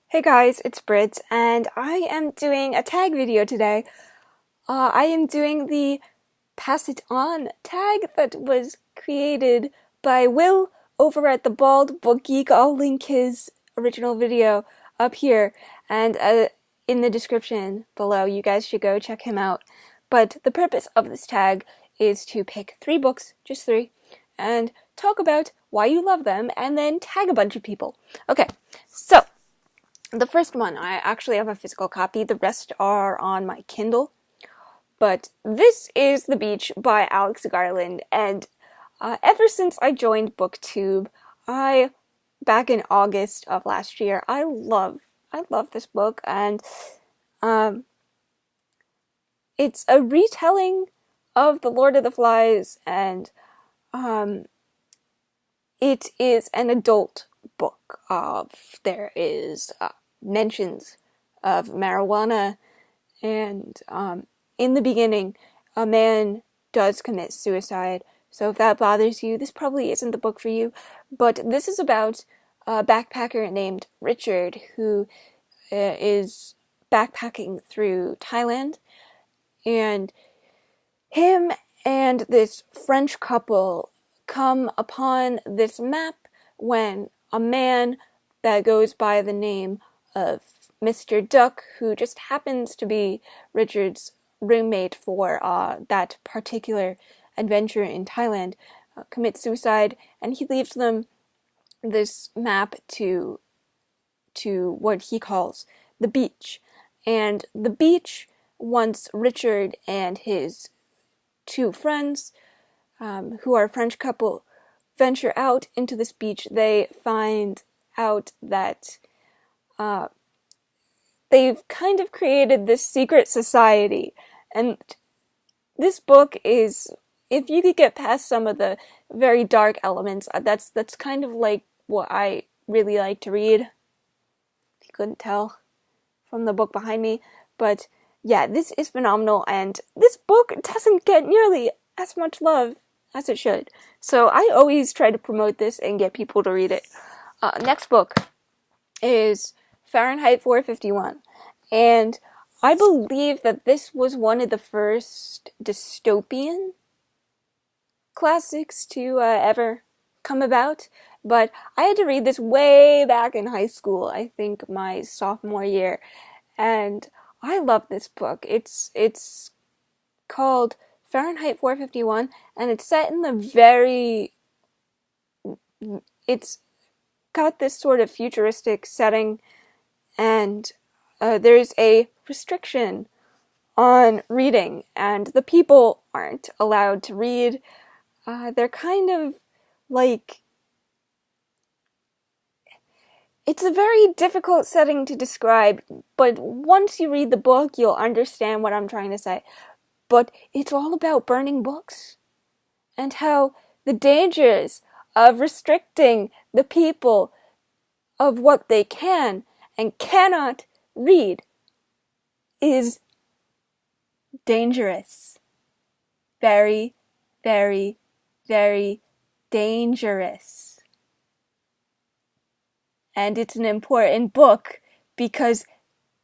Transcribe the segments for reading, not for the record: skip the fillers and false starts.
Hey guys, it's Brit, and I am doing a tag video today. I am doing the Pass It On tag that was created by Will over at the Bald Book Geek. I'll link his original video up here and in the description below. You guys should go check him out. But the purpose of this tag is to pick 3 books, just 3, and talk about why you love them, and then tag a bunch of people. Okay, so the first one, I actually have a physical copy. The rest are on my Kindle. But this is The Beach by Alex Garland. And ever since I joined BookTube, back in August of last year, I love this book. And it's a retelling of The Lord of the Flies. And it is an adult book. There is mentions of marijuana, and in the beginning, a man does commit suicide. So if that bothers you, this probably isn't the book for you. But this is about a backpacker named Richard who is backpacking through Thailand, and him and this French couple come upon this map when a man that goes by the name of Mr. Duck, who just happens to be Richard's roommate for that particular adventure in Thailand, commits suicide, and he leaves them this map to what he calls the beach. And the beach, once Richard and his 2 friends, who are a French couple, venture out into this beach, they find out that they've kind of created this secret society. And this book is, if you could get past some of the very dark elements, that's kind of like what I really like to read. If you couldn't tell from the book behind me. But yeah, this is phenomenal, and this book doesn't get nearly as much love as it should. So I always try to promote this and get people to read it. Next book is Fahrenheit 451. And I believe that this was one of the first dystopian classics to ever come about. But I had to read this way back in high school, I think my sophomore year. And I love this book. It's called Fahrenheit 451, and it's set in it's got this sort of futuristic setting, and there's a restriction on reading, and the people aren't allowed to read. They're kind of like, it's a very difficult setting to describe, but once you read the book, you'll understand what I'm trying to say. But it's all about burning books, and how the dangers of restricting the people of what they can and cannot read is dangerous. Very, very, very dangerous. And it's an important book because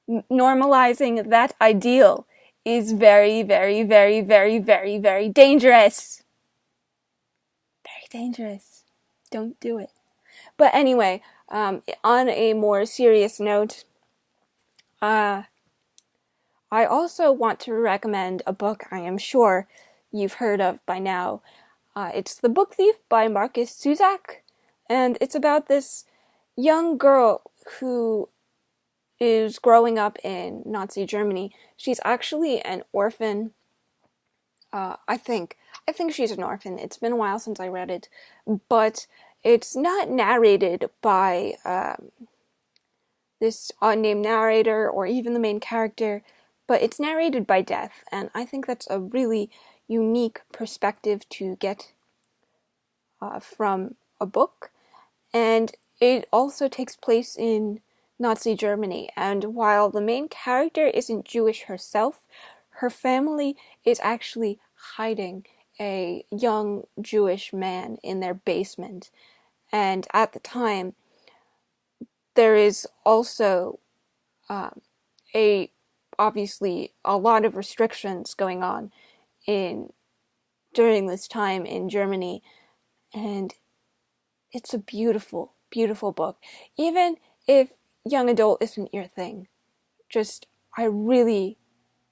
normalizing that ideal is very, very, very, very, very, very dangerous. Very dangerous. Don't do it. But anyway, on a more serious note, I also want to recommend a book I am sure you've heard of by now. It's The Book Thief by Markus Zusak, and it's about this young girl who is growing up in Nazi Germany. She's actually an orphan. I think she's an orphan. It's been a while since I read it, but it's not narrated by this unnamed narrator or even the main character, but it's narrated by death, and I think that's a really unique perspective to get from a book. And it also takes place in Nazi Germany, and while the main character isn't Jewish herself, her family is actually hiding a young Jewish man in their basement. And at the time, there is also a obviously a lot of restrictions going on during this time in Germany, and it's a beautiful, beautiful book. Even if young adult isn't your thing, I really,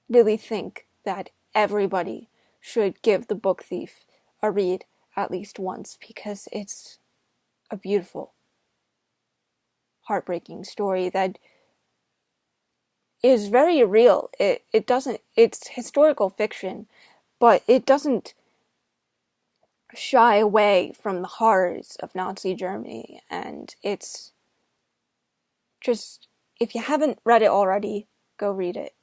really think that everybody should give The Book Thief a read at least once, because it's a beautiful, heartbreaking story that is very real. It's historical fiction, but it doesn't shy away from the horrors of Nazi Germany. And it's just, if you haven't read it already, go read it.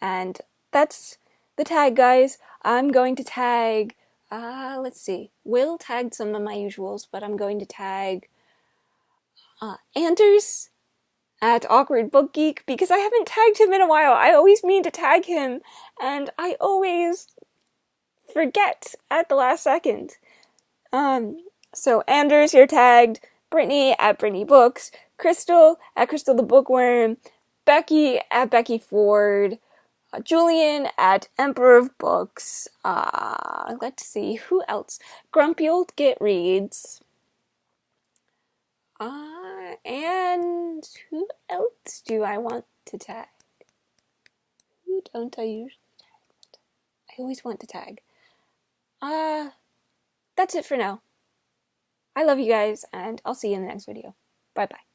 And that's the tag, guys. I'm going to tag, let's see. Will tagged some of my usuals, but I'm going to tag Anders at Awkward Book Geek, because I haven't tagged him in a while. I always mean to tag him, and I always forget at the last second. So Anders, you're tagged. Brittany at Brittany Books. Crystal at Crystal the Bookworm. Becky at Becky Ford. Julian at Emperor of Books. Let's see, who else? Grumpy Old Git Reads. And who else do I want to tag? Who don't I usually tag? I always want to tag. That's it for now. I love you guys, and I'll see you in the next video. Bye-bye.